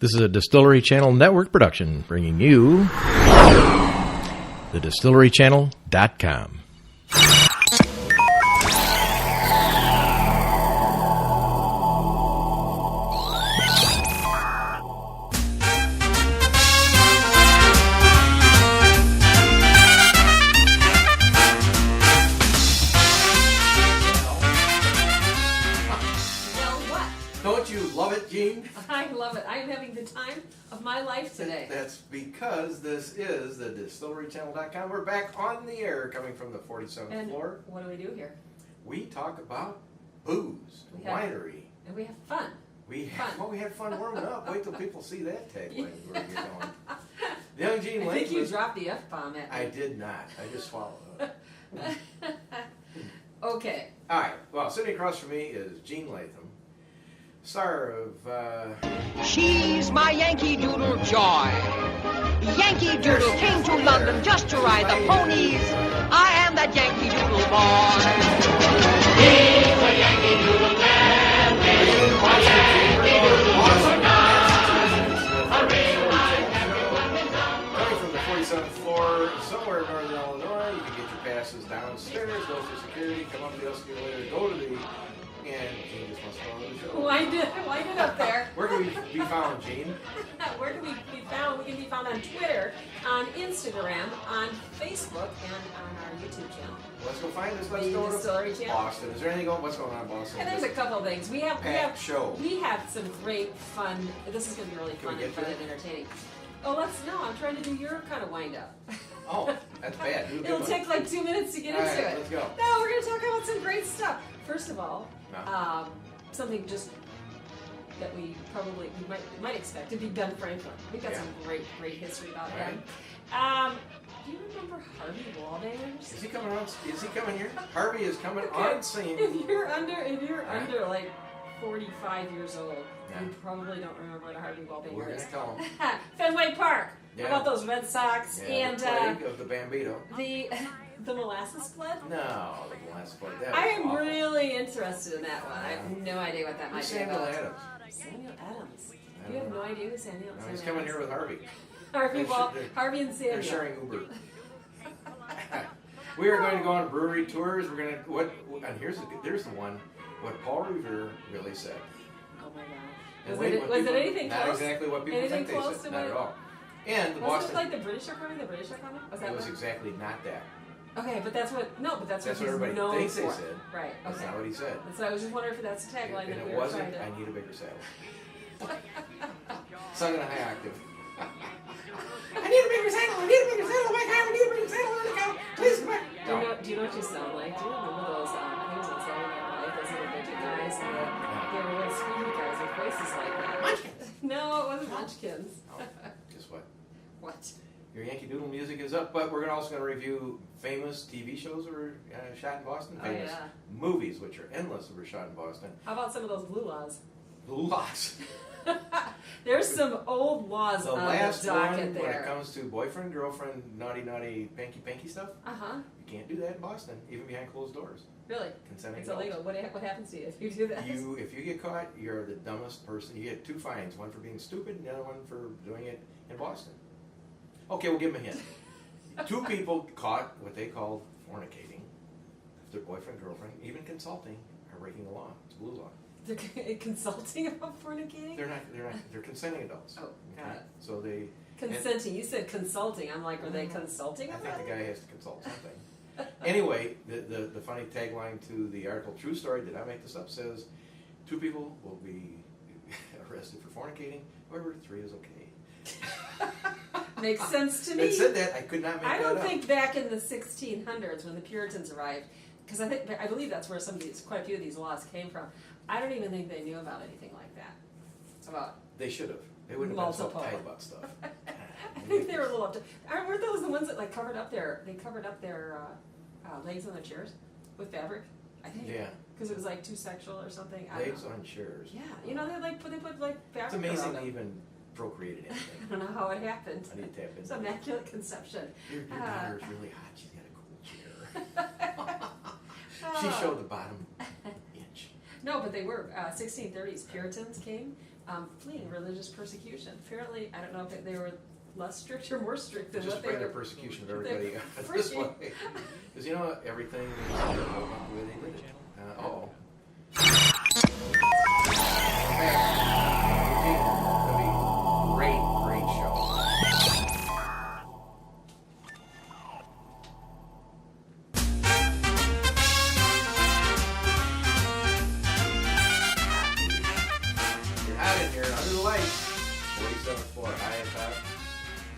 This is a Distillery Channel network production, bringing you the distillerychannel.com. Don't you love it, Gene? I love it. I am having the time of my life today. That's because this is the distillerychannel.com. We're back on the air, coming from the 47th floor. What do we do here? We talk about booze, winery. And we have fun. We had fun warming up. Wait till people see that tagline where you're going. The young Gene Latham. I think you dropped the F-bomb at me. I did not. I just swallowed it. Okay. All right. Well, sitting across from me is Gene Latham, star of... She's my Yankee Doodle joy. Yankee Doodle came to London just to ride the ponies. I am that Yankee Doodle boy. He's a Yankee Doodle man. He's a Yankee Doodle man. Coming from the 47th floor, somewhere in northern Illinois, you can get your passes downstairs, go through security, come up the escalator, go to the... And Gene just wants to go to the show. Wind it up there. Where can we be found, Gene? Where can we be found? We can be found on Twitter, on Instagram, on Facebook, and on our YouTube channel. Let's go find us. Let's The go Distillery to Channel. Boston. Is there anything going? What's going on in Boston? And there's a couple of things. We have some great fun. This is going to be really Can we fun get and fun to and entertaining. Oh, I'm trying to do your kind of wind up. Oh, that's bad. It'll take like 2 minutes to get All into right, it. let's go. No, we're going to talk about some great stuff. First of all, something just that we might expect to be Ben Franklin. We've got some great history about him. Do you remember Harvey Wallbangers? Is he coming on? Is he coming here? Harvey is coming on scene. If you're under like 45 years old, you probably don't remember the Harvey Wallbangers. We're going to tell him. Fenway Park. Yeah. How about those Red Sox and the plague of the Bambino. The molasses flood? No, the molasses flood. I am really interested in that one. I have no idea what that might be Samuel about. Adams. Samuel Adams. You have no idea who Samuel Adams is? He's coming here with Harvey. Harvey and Samuel. They're sharing Uber. We are going to go on brewery tours. We're going to and there's the one. What Paul Revere really said. Oh my God. Was it anything close? Not exactly what people think they said. Not at all. And the Wasn't it like the British are coming? The British are coming? It was exactly not that. Okay, but that's what he's everybody known thinks for. they said. Right. Okay. That's not what he said. So I was just wondering if that's a tagline And that we it were wasn't. trying to. I need a bigger saddle. Sung in a high octave. I need a bigger saddle. I need a bigger saddle. My God, I need a bigger saddle. Where'd it go? Please come back. Do you know what you sound like? Do you remember those? I think it was on Saturday Night Live. Those little midget guys. They were little squeaky guys with voices like that. Munchkins. No, it wasn't Munchkins. Oh, guess what? What? Your Yankee Doodle music is up, but we're also going to review famous TV shows that were shot in Boston, famous movies, which are endless, that were shot in Boston. How about some of those blue laws? Blue laws. There's some old laws on the last docket one, there. when it comes to boyfriend, girlfriend, naughty, panky stuff, you can't do that in Boston, even behind closed doors. Really? Consenting It's adults. illegal. What happens to you if you do that? If you get caught, you're the dumbest person. You get 2 fines, one for being stupid and the other one for doing it in Boston. Okay, we'll give them a hint. 2 people caught what they called fornicating, their boyfriend, girlfriend, even consulting, are breaking the law. It's blue law. They're consulting about fornicating? They're consenting adults. Oh, got it. So they... Consenting. You said consulting. I'm like, are they consulting I about think the guy has to consult something. Anyway, the funny tagline to the article, True Story, did I make this up, says 2 people will be arrested for fornicating, however 3 is okay. Makes sense to me. It said that. I could not make that up. I don't think back in the 1600s when the Puritans arrived, because I believe that's where quite a few of these laws came from. I don't even think they knew about anything like that. They should have. They wouldn't have been so uptight about stuff. I think they were a little uptight. Weren't those the ones that like covered up their legs on the chairs with fabric? I think. Yeah. Because it was like too sexual or something. Legs on chairs. Yeah, they put like fabric. It's amazing around they them. even procreated anything. I don't know how it happened. I need to tap into It's immaculate conception. Your daughter's really hot. She's got a cool chair. She showed the bottom inch. No, but they were 1630s Puritans came fleeing religious persecution. Apparently, I don't know if they were less strict or more strict than Just what they bring were. the persecution of everybody this freaking- way. Because you know, everything is the way they did it. Uh-oh. Great, great show. You're hot in here, under the lights. 47th floor, high and top.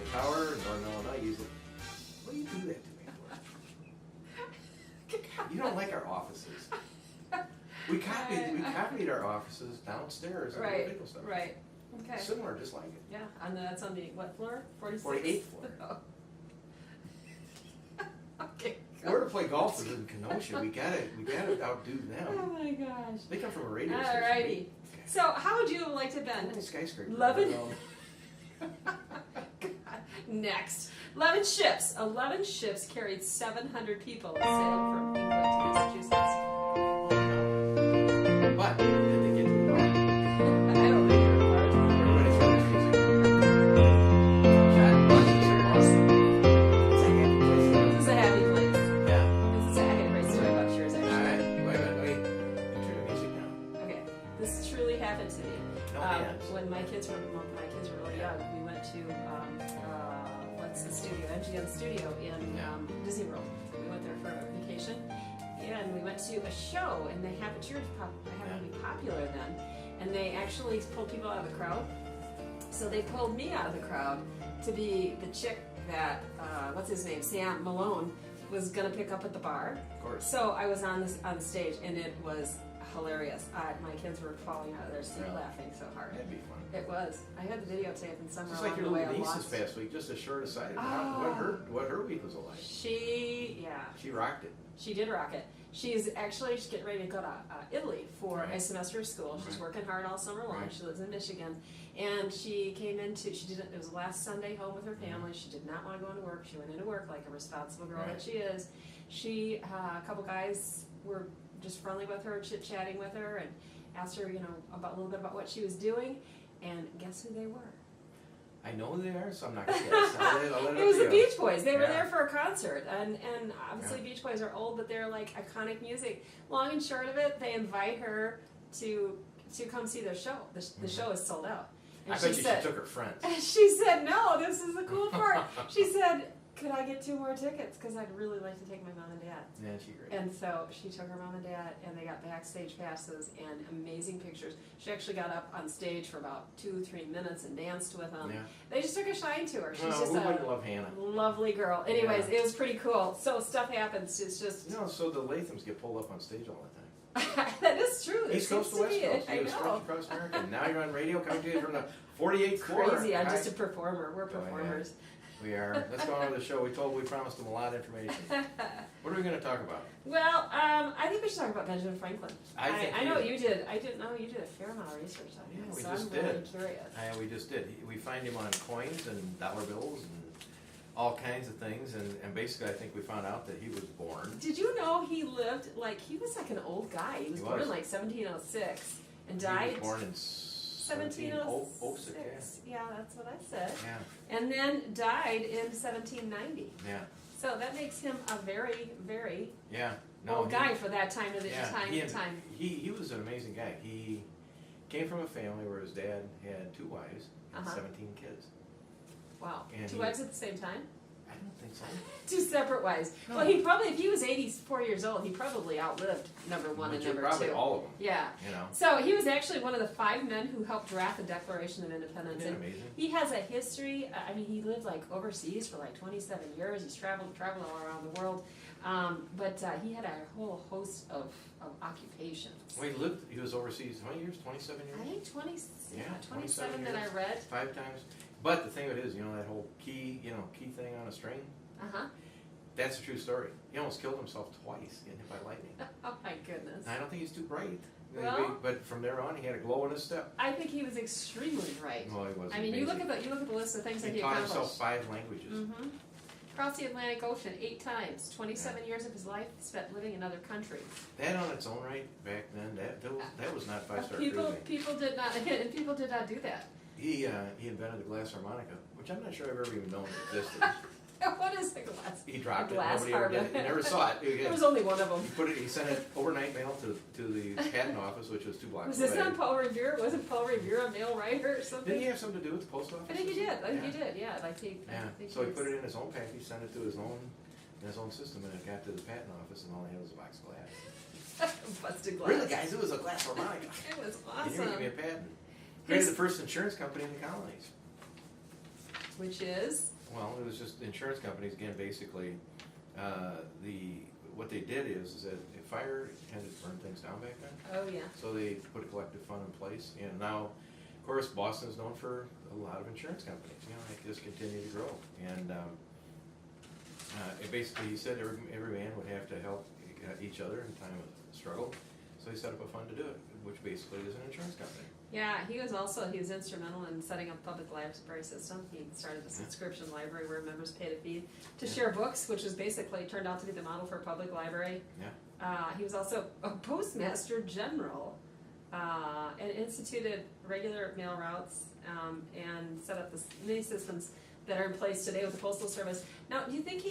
The tower, Northern Illinois, use it. What do you do that to me for? You don't like our offices. We copied our offices downstairs. And Right, video stuff. right. Okay. Similar, just like it. Yeah, and that's on the what floor? 46th? 48th floor. Okay. We're to play golf in Kenosha. We gotta outdo Oh them. my gosh. They come from a radio station. Alrighty. Okay. So, how would you have liked to have been? Oh, skyscraper. Levin. Next. 11 ships. 11 ships carried 700 people and sailed from England to Massachusetts. But did they get to the door? I don't think they were part of Everybody's got their music. Chat, watch this here, boss. It's a happy place. it. This is a happy place. Yeah. This is a great story about yours, All actually. right. Wait. Turn the music down. Okay. This truly happened to me. No hands. When my kids were really young, we went to what's the studio? MGM Studio in Disney World. We went there for a vacation, and we went to a show. And they happened to be popular then, and they actually pulled people out of the crowd. So they pulled me out of the crowd to be the chick that what's his name, Sam Malone, was gonna pick up at the bar. Of course. So I was on the stage, and it was hilarious. My kids were falling out of their seat laughing so hard. That'd be fun. It was. I had the videotape, and somewhere Just like along your the way I little niece this lost. past week, just a short aside. Oh. What her week was like. She rocked it. She did rock it. She's getting ready to go to Italy for a Right. semester of school. She's Right. working hard all summer long. Right. She lives in Michigan, and she came into. It was the last Sunday home with her family. She did not want to go into work. She went into work like a responsible girl Right. that she is. A couple guys were just friendly with her, chit chatting with her, and asked her, about a little bit about what she was doing. And guess who they were? I know who they are, so I'm not gonna guess. I'll let It was up the to you. Beach Boys. They were Yeah. there for a concert, and obviously Beach Boys are old, but they're like iconic music. Long and short of it, they invite her to come see their show. The show is sold out. And I bet you she took her friends. she said, "No, this is the cool part." She said, "Could I get 2 more tickets? Because I'd really like to take my mom and dad." Yeah, she great. And so she took her mom and dad, and they got backstage passes and amazing pictures. She actually got up on stage for about 2-3 minutes and danced with them. Yeah. They just took a shine to her. She's Well, just who a wouldn't love Hannah? lovely girl. Anyways, Yeah. it was pretty cool. So stuff happens. It's just So the Lathams get pulled up on stage all the time. that is true. It East Coast to seems West be Coast. I You was know. stretched across America, and now you're on radio coming to you from the 48th floor. Crazy. I'm Hi. just a performer. We're Go ahead. performers. We are. Let's go on to the show. We promised them a lot of information. What are we going to talk about? Well, I think we should talk about Benjamin Franklin. I think I know we- you did. I didn't know you did a fair amount of research on Yeah, him, we so just I'm really did. curious. We just did. We find him on coins and dollar bills and all kinds of things. And basically, I think we found out that he was born. Did you know he was like an old guy? He was born in like 1706 and died. He was born in 1706. Yeah, that's what I said. Yeah, And then died in 1790. yeah, So that makes him a very, very yeah. old guy for that time of the Yeah, time. he was an amazing guy. He came from a family where his dad had 2 wives and 17 kids. Wow. And 2 he- wives at the same time? I don't think so. 2 separate wives. No. Well, if he was 84 years old, he probably outlived number 1 and number 2. Probably all of them. Yeah. You know. So he was actually one of the 5 men who helped draft the Declaration of Independence. Isn't that And amazing? he has a history. I mean, he lived like overseas for like 27 years. He's traveled all around the world. But he had a whole host of occupations. Well, he was overseas how many years? 27 years? I think 27 27 that I years. read. 5 times. But the thing of it is, that whole key thing on a string, Uh-huh. that's a true story. He almost killed himself twice getting hit by lightning. Oh my goodness. I don't think he's too bright. Well- But from there on, he had a glow in his step. I think he was extremely bright. Well, he was I mean, you look amazing. at the list of things that He he taught accomplished. himself 5 languages. Mm-hmm. Crossed the Atlantic Ocean 8 times. 27 years of his life spent living in other countries. That on its own right back then, that was not 5-star People cruising. did not, and people did not do that. He invented the glass harmonica, which I'm not sure I've ever even known existed. What is a glass? He dropped a it. glass Nobody ever did it. He never saw it. There was only one of them. He sent it overnight mail to the patent office, which was 2 blocks Was away. this not Paul Revere? Wasn't Paul Revere a mail writer or something? Did he have something to do with the post office? I think he did. I think he did. Yeah, like he. Yeah. I think So he was- put it in his own package, sent it to his own system, and it got to the patent office, and all he had was a box of glass. Busted glass. Really, guys, it was a glass harmonica. It was And you're gonna give me a awesome. patent. Created the first insurance company in the colonies. Which is? Well, it was just insurance companies, again, basically, what they did is that if fire tended to burn things down back then, Oh yeah. so they put a collective fund in place, and now, of course, Boston is known for a lot of insurance companies, they just continue to grow, and it basically, he said every man would have to help each other in time of struggle, so he set up a fund to do it, which basically is an insurance company. Yeah, he was instrumental in setting up a public library system. He started a subscription library where members paid a fee to share books, which was basically turned out to be the model for a public library. Yeah. He was also a postmaster general and instituted regular mail routes and set up many systems that are in place today with the Postal Service. Now, do you think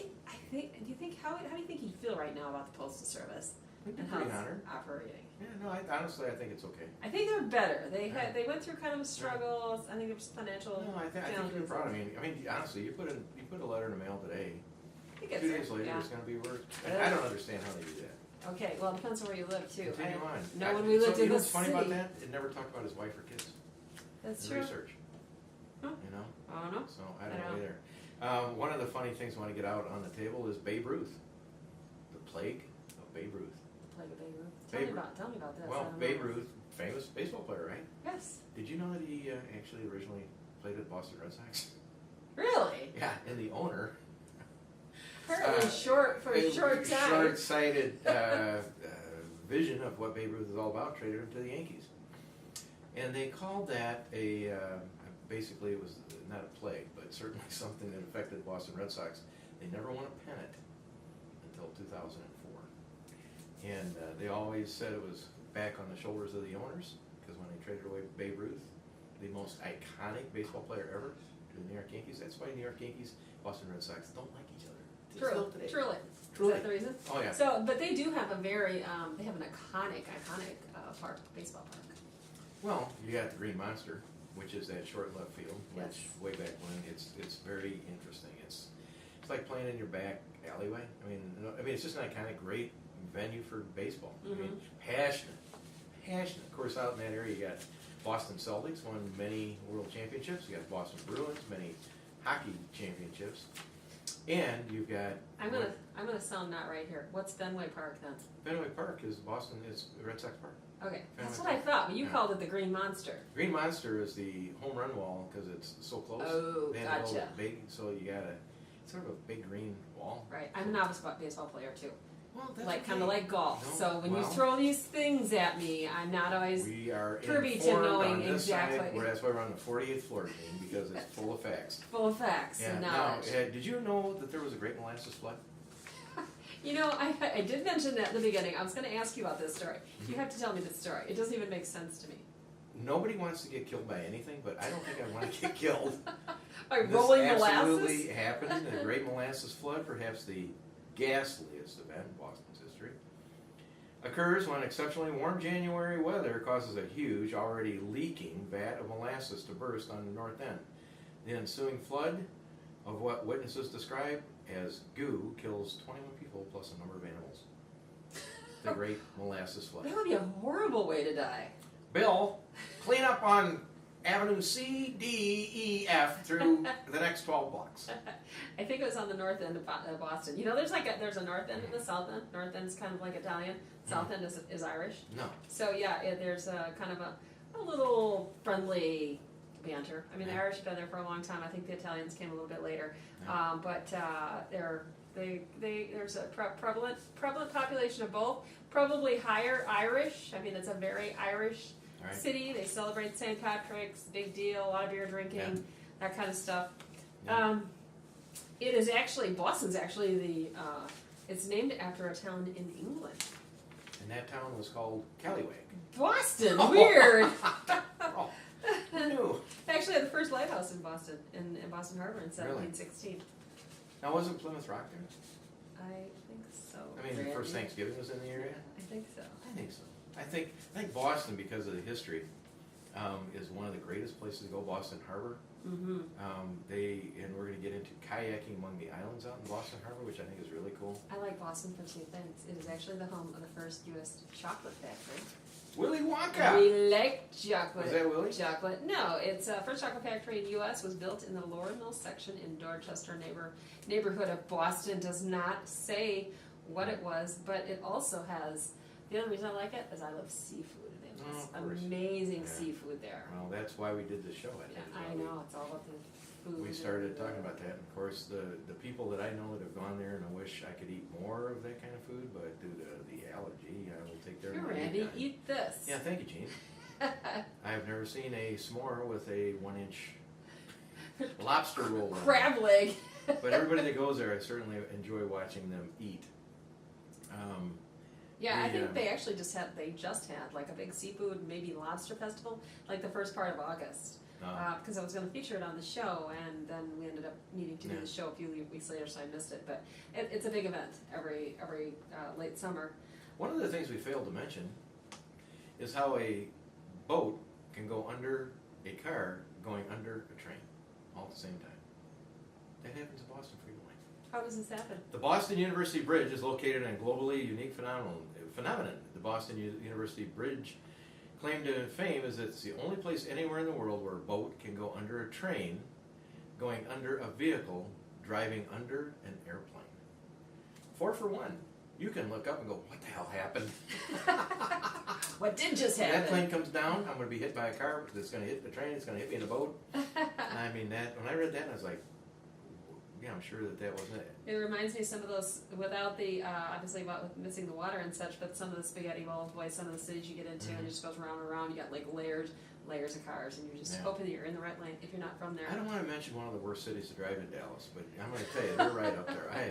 how do you think he'd feel right now about the Postal Service I'd be and how pretty it's honored. operating? Yeah, no, honestly, I think it's okay. I think they're better. They Yeah. they went through kind of a struggle. I think there was financial No, I think challenges. you're proud. I mean, honestly, you put a letter in the mail today. I think it's 2 days later, yeah. it's going to be worth. Yeah. I don't understand how they do that. Okay, well, it depends on where you live too. Continue on. No, when we lived so in you know the what's funny city. about that? It never talked about his wife or kids. That's in true. research. Huh. You know. I don't know. So I I don't know know. either. One of the funny things I want to get out on the table is Babe Ruth, the plague of Babe Ruth. Plague of Babe Ruth. Tell me about this. I Well, don't Babe know. Ruth, famous baseball player, right? Yes. Did you know that he actually originally played with Boston Red Sox? Really? Yeah, and the owner. Apparently for a short time. Short-sighted vision of what Babe Ruth is all about, traded him to the Yankees. And they called that basically it was not a plague, but certainly something that affected Boston Red Sox. They never won a pennant until 2004. And they always said it was back on the shoulders of the owners, because when they traded away Babe Ruth, the most iconic baseball player ever, to the New York Yankees. That's why New York Yankees, Boston Red Sox don't like each other. Still today. Truly. Truly. Is that the reason? Oh yeah. So, but they do have a very, they have an iconic park, baseball park. Well, you got the Green Monster, which is that short left field, which Yes. way back when it's very interesting. It's like playing in your back alleyway. I mean, it's just an iconic, great venue for baseball. I mean, passionate. Of course, out in that area, you got Boston Celtics won many world championships. You got Boston Bruins, many hockey championships, and you've got. I'm gonna sound not right here. What's Fenway Park then? Fenway Park is Boston. Is Red Sox Park. Okay, that's Fenway what I thought. But you Yeah. called it the Green Monster. Green Monster is the home run wall because it's so close. Oh, They had to build gotcha. it big, so you got sort of a big green wall. Right. I'm a novice baseball player too. Well, that's Like okay. kind of like golf. No, So when you well, throw these things at me, I'm not always. we are privy to informed knowing on this side, exactly. where that's why we're on the 48th floor team because it's full of facts. Full of facts Yeah. and Now, knowledge. did you know that there was a Great Molasses Flood? You know, I did mention that in the beginning. I was going to ask you about this story. You have to tell me this story. It doesn't even make sense to me. Nobody wants to get killed by anything, but I don't think I want to get killed. By This rolling absolutely molasses? happened. The Great Molasses Flood, perhaps the ghastliest event in Boston's history, occurs when exceptionally warm January weather causes a huge, already leaking vat of molasses to burst on the north end. The ensuing flood of what witnesses describe as goo kills 21 people plus a number of animals. The Great Molasses Flood. That would be a horrible way to die. Bill, clean up on Avenue C, D, E, F through the next 12 blocks. I think it was on the north end of Boston. You know, there's a north end and a south end. North end is kind of like Italian. South end is Irish. No. So yeah, there's a kind of a little friendly banter. I mean, the Irish have been there for a long time. I think the Italians came a little bit later. Yeah. But there's a prevalent population of both. Probably higher Irish. I mean, it's a very Irish All right. city. They celebrate St. Patrick's, big deal, a lot of beer drinking, Yeah. that kind of stuff. Yeah. It is actually, Boston's actually it's named after a town in England. And that town was called Callywag. Boston, weird. Oh, who knew? Actually had the first lighthouse in Boston, in Boston Harbor in 1716. Now, wasn't Plymouth Rock there? I think so. I mean, the first Thanksgiving was in the area? I think so. I think so. I think Boston, because of the history, is one of the greatest places to go. Boston Harbor. Mm-hmm. And we're going to get into kayaking among the islands out in Boston Harbor, which I think is really cool. I like Boston for two things. It is actually the home of the first U.S. chocolate factory. Willy Wonka! We like chocolate. Was that Willy? Chocolate. No, it's first chocolate factory in the U.S. was built in the Lower Mill section in Dorchester neighborhood of Boston. Does not say what it was, but it also has. The other reason I like it is I love seafood. And they have amazing seafood there. Well, that's why we did the show. I think. I know it's all about the food. We started talking about that, and of course, the people that I know that have gone there, and I wish I could eat more of that kind of food, but due to the allergy, I will take their Here, money. Randy, eat this. Yeah, thank you, Gene. I've never seen a s'more with a 1-inch lobster roll. Crab leg. But everybody that goes there, I certainly enjoy watching them eat. Yeah, I think they actually just had like a big seafood, maybe lobster festival, like the first part of August. Because I was going to feature it on the show, and then we ended up needing to do the show a few weeks later, so I missed it. But it's a big event every late summer. One of the things we failed to mention is how a boat can go under a car going under a train all at the same time. That happens in Boston frequently. How does this happen? The Boston University Bridge is located in a globally unique phenomenon. The Boston University Bridge claim to fame is that it's the only place anywhere in the world where a boat can go under a train, going under a vehicle, driving under an airplane. 4 for 1. You can look up and go, what the hell happened? What did just happen? That plane comes down, I'm going to be hit by a car, it's going to hit the train, it's going to hit me in the boat. I mean, when I read that, I was like, yeah, I'm sure that wasn't it. It reminds me of some of those, without the, obviously with missing the water and such, but some of the spaghetti boys, some of the cities you get into, and it just goes round and round, you got like layers of cars, and you're just hoping that you're in the right lane if you're not from there. I don't want to mention one of the worst cities to drive in, Dallas, but I'm going to tell you, they're right up there. I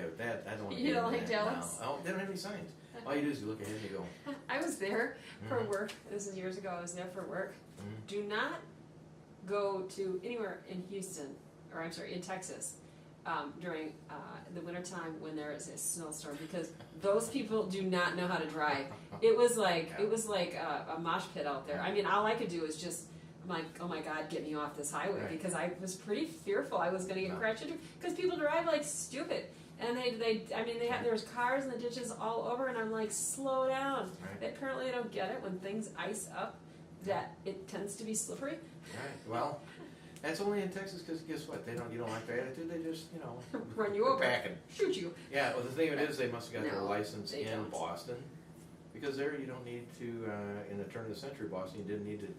don't want to You don't like Dallas? No. Oh, they don't have any signs. All you do is you look ahead and you go. I was there for work. This is years ago. I was there for work. Do not go to anywhere in Houston, or I'm sorry, in Texas, during the wintertime when there is a snowstorm, because those people do not know how to drive. It was like a mosh pit out there. I mean, all I could do is just, I'm like, oh my God, get me off this highway, because I was pretty fearful I was going to get crashed into, because people drive like stupid. And there's cars in the ditches all over, and I'm like, slow down. Right. Apparently they don't get it when things ice up, that it tends to be slippery. Right, well, that's only in Texas, because guess what? You don't like their attitude, they just, run you over, back and shoot you. Yeah, well, the thing of it is, they must have got their license in don't. Boston, because there you don't need to, in the turn of the century, Boston, you didn't need to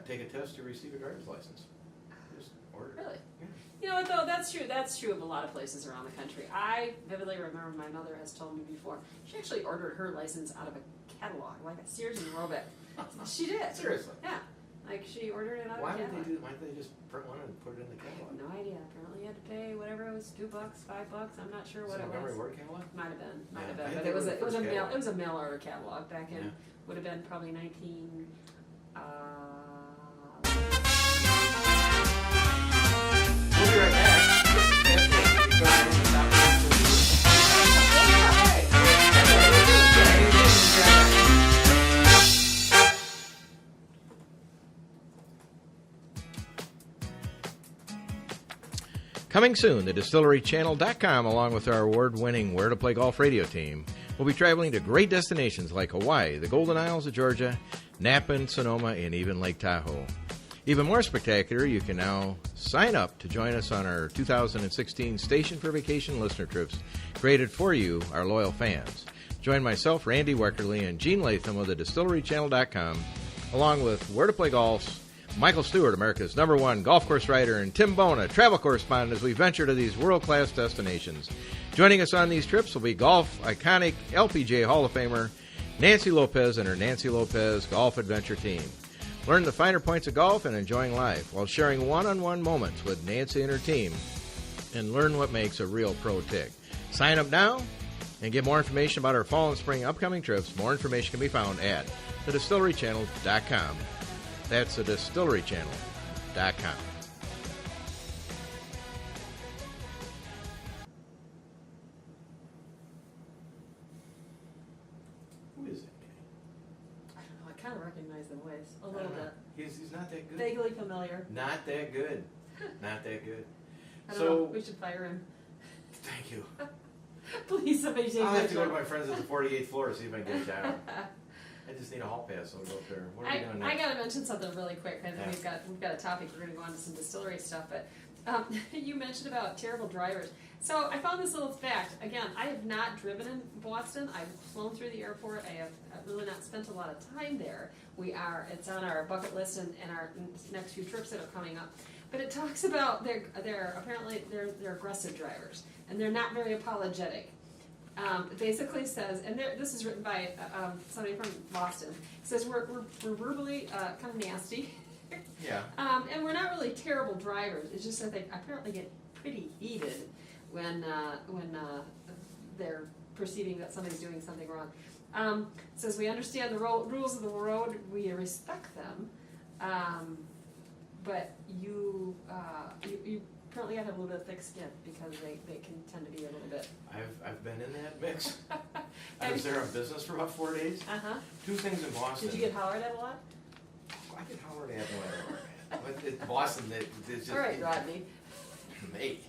take a test to receive a driver's license. Just order. Really? Yeah. You know what, though, that's true of a lot of places around the country. I vividly remember my mother has told me before, she actually ordered her license out of a catalog, like a Sears and Roebuck. She did. Seriously? Yeah. Like, she ordered it out of a catalog. Why didn't they just print one and put it in the catalog? I have no idea. Apparently you had to pay whatever it was, $2, $5, I'm not sure what it was. Memory word catalog? Might have been. But it was a mail order catalog back in, would have been probably 19... We'll be right back. Coming soon, the DistilleryChannel.com, along with our award-winning Where to Play Golf radio team, will be traveling to great destinations like Hawaii, the Golden Isles of Georgia, Napa and Sonoma, and even Lake Tahoe. Even more spectacular, you can now sign up to join us on our 2016 Station for Vacation listener trips created for you, our loyal fans. Join myself, Randy Weckerly, and Gene Latham of the DistilleryChannel.com, along with Where to Play Golf's Michael Stewart, America's #1 golf course writer, and Tim Bona, travel correspondent, as we venture to these world-class destinations. Joining us on these trips will be golf iconic LPGA Hall of Famer Nancy Lopez and her Nancy Lopez Golf Adventure team. Learn the finer points of golf and enjoying life while sharing one-on-one moments with Nancy and her team and learn what makes a real pro tick. Sign up now and get more information about our fall and spring upcoming trips. More information can be found at thedistillerychannel.com. That's thedistillerychannel.com. Who is that guy? I don't know. I kind of recognize the voice a little bit. He's not that good. Vaguely familiar. Not that good. Not that good. I don't know. We should fire him. Thank you. Please, somebody take I'll my have to go to job. my friends at the 48th floor to see if I can get a job. I just need a hall pass, so I'll go up there. What are we doing I next? got to mention something really quick. I think Yeah. we've got a topic. We're going to go on to some distillery stuff, but you mentioned about terrible drivers. So I found this little fact. Again, I have not driven in Boston. I've flown through the airport. I have really not spent a lot of time there. It's on our bucket list and our next few trips that are coming up. But it talks about they're apparently aggressive drivers and they're not very apologetic. It basically says, and this is written by somebody from Boston. It says we're verbally kind of nasty. Yeah. And we're not really terrible drivers. It's just that they apparently get pretty heated when they're perceiving that somebody's doing something wrong. It says we understand the rules of the road, we respect them, but you apparently have a little bit of thick skin because they can tend to be a little bit. I've been in that mix. I was there on business for about 4 days. Two things in Boston. Did you get hollered at a lot? I get hollered at no matter where I'm at. But in Boston, it's just... All right, Rodney. Me.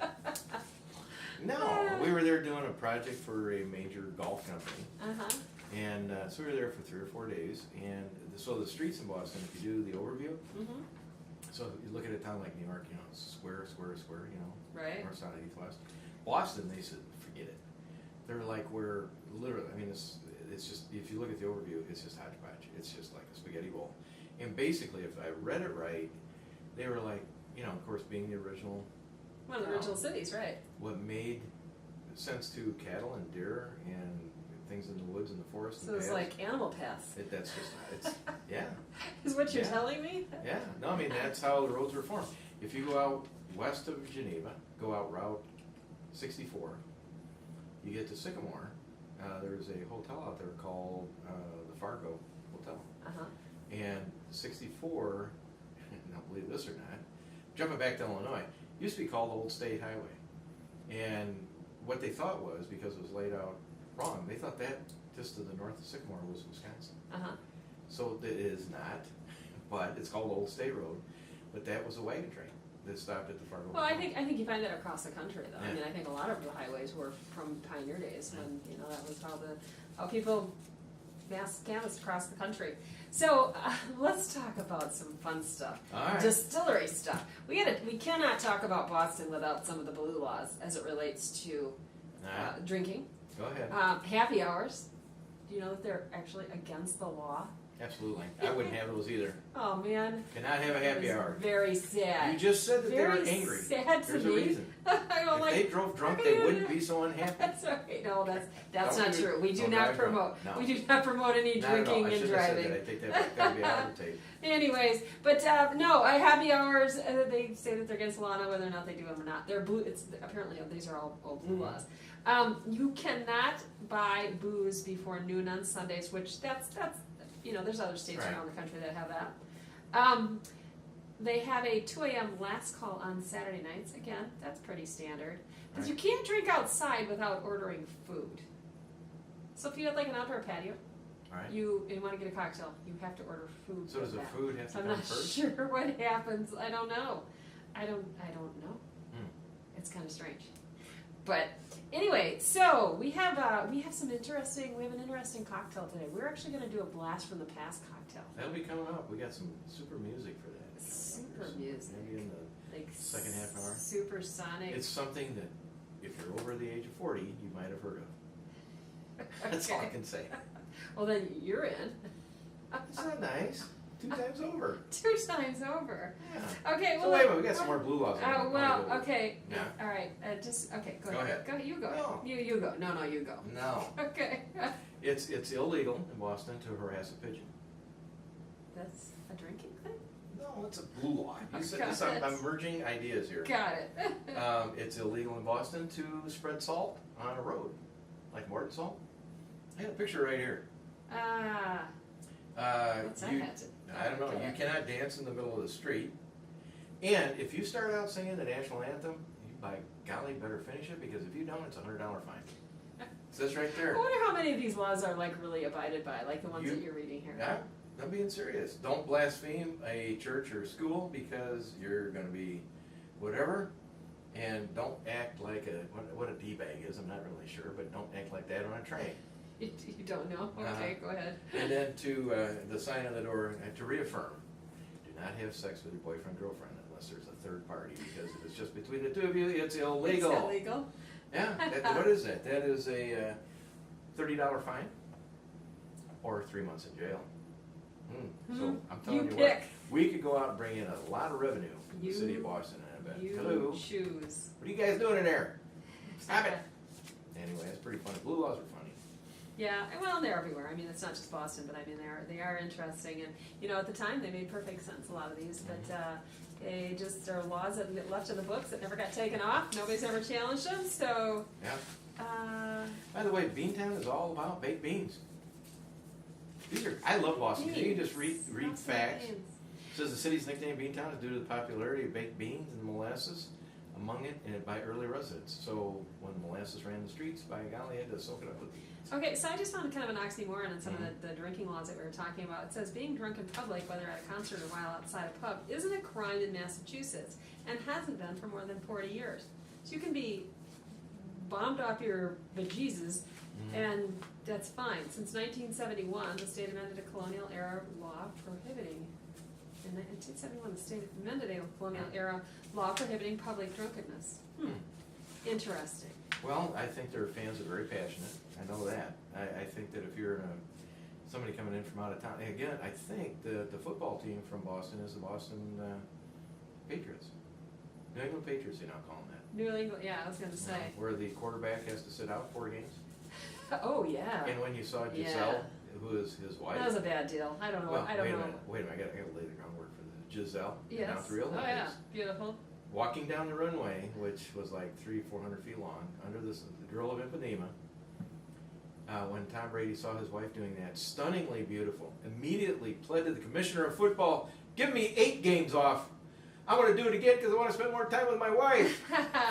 No, we were there doing a project for a major golf company. And so we were there for 3 or 4 days. And so the streets in Boston, if you do the overview, so you look at a town like New York, you know, square, you know, right. north, south, east, west. Boston, they said, forget it. They're like, we're literally, I mean, it's just, if you look at the overview, it's just hodgepodge. It's just like a spaghetti bowl. And basically, if I read it right, they were like, you know, of course, being the original. One of the original cities, right. What made sense to cattle and deer and things in the woods and the forest. So it's like animal paths. That's just, it's, yeah. Is what you're telling me? Yeah, no, I mean, that's how the roads were formed. If you go out west of Geneva, go out Route 64, you get to Sycamore, there's a hotel out there called the Fargo Hotel. And 64, now believe this or not, jumping back to Illinois, used to be called Old State Highway. And what they thought was, because it was laid out wrong, they thought that just to the north of Sycamore was Wisconsin. So it is not, but it's called Old State Road. But that was a wagon train that stopped at the Fargo. Well, I think you find that across the country, though. Yeah. I mean, I think a lot of the highways were from pioneer days when that was how people mass canvassed across the country. So let's talk about some fun stuff. All right. Distillery stuff. We cannot talk about Boston without some of the blue laws as it relates to drinking. Go ahead. Happy hours. Do you know that they're actually against the law? Absolutely. I wouldn't have those either. Oh man. Cannot have a happy hour. Very sad. You just said that they were angry. Very sad to There's me. a reason. I don't If like. they drove drunk, they wouldn't be so unhappy. That's right. No, that's Don't not you- true. We do don't not drive drunk. promote. No. We do not promote any Not at all. drinking I and should have said driving. that. I think that's got to be out of the tape. Anyways, but no, happy hours. They say that they're against the law, whether or not they do them or not. They're blue. Apparently these are all blue laws. You cannot buy booze before noon on Sundays, which that's there's other states Right. around the country that have that. They have a 2 a.m. last call on Saturday nights. Again, that's pretty standard. Because you can't drink outside without ordering food. So if you had like an outdoor patio, Right. you want to get a cocktail, you have to order food. So does the food have to I'm come not first? sure what happens. I don't know. I don't know. It's kind of strange. But anyway, so we have an interesting cocktail today. We're actually going to do a blast from the past cocktail. That'll be coming up. We got some super music for that. Super music. Maybe in the Like second half hour. Supersonic. It's something that if you're over the age of 40, you might have heard of. That's all I can say. Well, then you're in. Isn't that nice? 2 times over. 2 times over. Yeah. Okay. So Well, wait a minute, we got some more blue laws. Okay. Yeah. All right. Okay. Go Go ahead. ahead. Go. You go. No. You go. No, you go. No. Okay. It's illegal in Boston to harass a pigeon. That's a drinking thing? No, it's a blue law. You said Got this, it. I'm merging ideas here. Got it. It's illegal in Boston to spread salt on a road, like Morton salt. I got a picture right here. What's that have to? I don't know. You cannot dance in the middle of the street. And if you start out singing the national anthem, you by golly better finish it, because if you don't, it's a $100 fine. It says right I there. wonder how many of these laws are like really abided by, like the ones that you're reading here. Yeah, I'm being serious. Don't blaspheme a church or school because you're going to be whatever. And don't act like what a D-bag is, I'm not really sure, but don't act like that on a train. You don't know? Okay, go ahead. And then to the sign on the door, to reaffirm, do not have sex with your boyfriend, girlfriend, unless there's a third party, because if it's just between the two of you, it's illegal. It's illegal? Yeah, what is that? That is a $30 fine or 3 months in jail. So I'm telling you what, we could go out and bring in a lot of revenue from the city of Boston, I bet. You choose. What are you guys doing in there? Stop it. Anyway, it's pretty funny. Blue laws are funny. Yeah, well, they're everywhere. I mean, it's not just Boston, but I mean, they are interesting. And, you know, at the time, they made perfect sense, a lot of these. But they just are laws that get left in the books that never got taken off. Nobody's ever challenged them, so... Yeah. By the way, Beantown is all about baked beans. I love Boston. You can just read facts. It says the city's nickname Beantown is due to the popularity of baked beans and molasses among it and by early residents. So when molasses ran the streets, by golly, had to soak it up with beans. Okay, so I just found kind of an oxymoron in some of the drinking laws that we were talking about. It says being drunk in public, whether at a concert or while outside a pub, isn't a crime in Massachusetts and hasn't been for more than 40 years. So you can be bombed off your bejesus, and that's fine. Since 1971, the state amended a colonial era law prohibiting. In 1971, the state amended a colonial era law prohibiting public drunkenness. Interesting. Well, I think their fans are very passionate. I know that. I think that if you're somebody coming in from out of town, and again, I think the football team from Boston is the Boston Patriots. New England Patriots, they now call them that. New England, yeah, I was going to say. Where the quarterback has to sit out 4 games. Oh, yeah. And when you saw Giselle, who is his wife. That was a bad deal. I don't know. Well, I don't know. Wait a minute, I got to lay the groundwork for the Giselle. Yes. Now it's real. Oh, yeah. Beautiful. Walking down the runway, which was like 300-400 feet long, under the drill of Ipanema, when Tom Brady saw his wife doing that, stunningly beautiful, immediately pled to the commissioner of football, give me 8 games off. I want to do it again because I want to spend more time with my wife.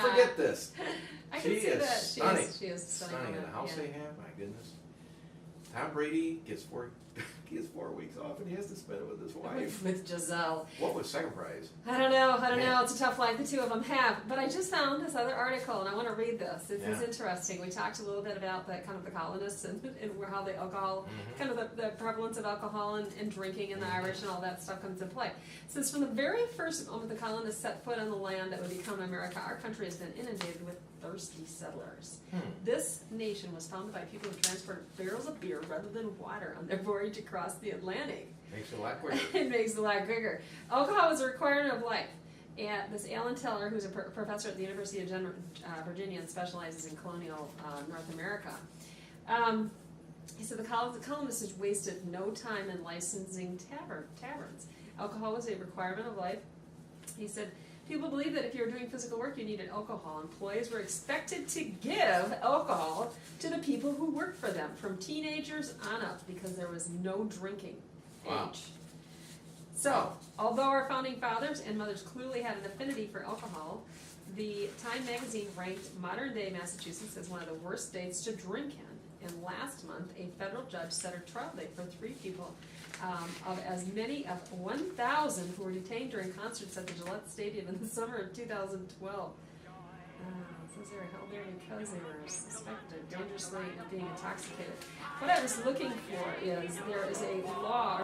Forget this. I can see that. Stunning. She is stunning. And the house they have, my goodness. Tom Brady gets 4 weeks off and he has to spend it with his wife. With Giselle. What was second prize? I don't know. It's a tough life the two of them have. But I just found this other article, and I want to read this. This is interesting. We talked a little bit about the kind of the colonists and how the alcohol, kind of the prevalence of alcohol and drinking in the Irish and all that stuff comes into play. Since from the very first moment the colonists set foot on the land that would become America, our country has been inundated with thirsty settlers. This nation was founded by people who transported barrels of beer rather than water on their voyage across the Atlantic. Makes it a lot quicker. It makes it a lot quicker. Alcohol was a requirement of life. And this Alan Teller, who's a professor at the University of Virginia and specializes in colonial North America, he said the colonists had wasted no time in licensing taverns. Alcohol was a requirement of life. He said, people believe that if you were doing physical work, you needed alcohol. Employees were expected to give alcohol to the people who worked for them, from teenagers on up, because there was no drinking age. So, although our founding fathers and mothers clearly had an affinity for alcohol, the Time magazine ranked modern-day Massachusetts as one of the worst states to drink in. And last month, a federal judge set a trial date for 3 people of as many as 1,000 who were detained during concerts at the Gillette Stadium in the summer of 2012. Says they were held there because they were suspected dangerously of being intoxicated. What I was looking for is there is a law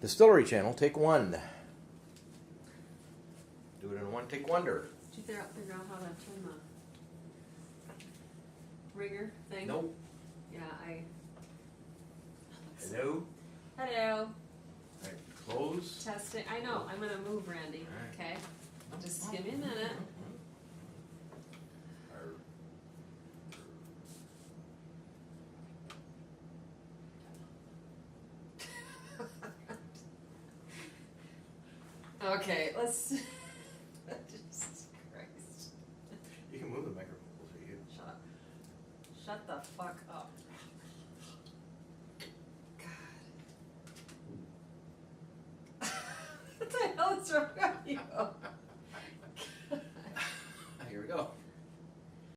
Distillery Channel, take one. Do it in a one-take wonder. Did you figure out how to turn the ringer thing? Nope. Yeah, Hello. Hello. All right, close. Testing. I know. I'm gonna move, Randy. All right. Okay. Just give me a minute. Okay, let's. Jesus Christ. You can move the microphone closer to you. Shut up. Shut the fuck up. God. What the hell is wrong with you?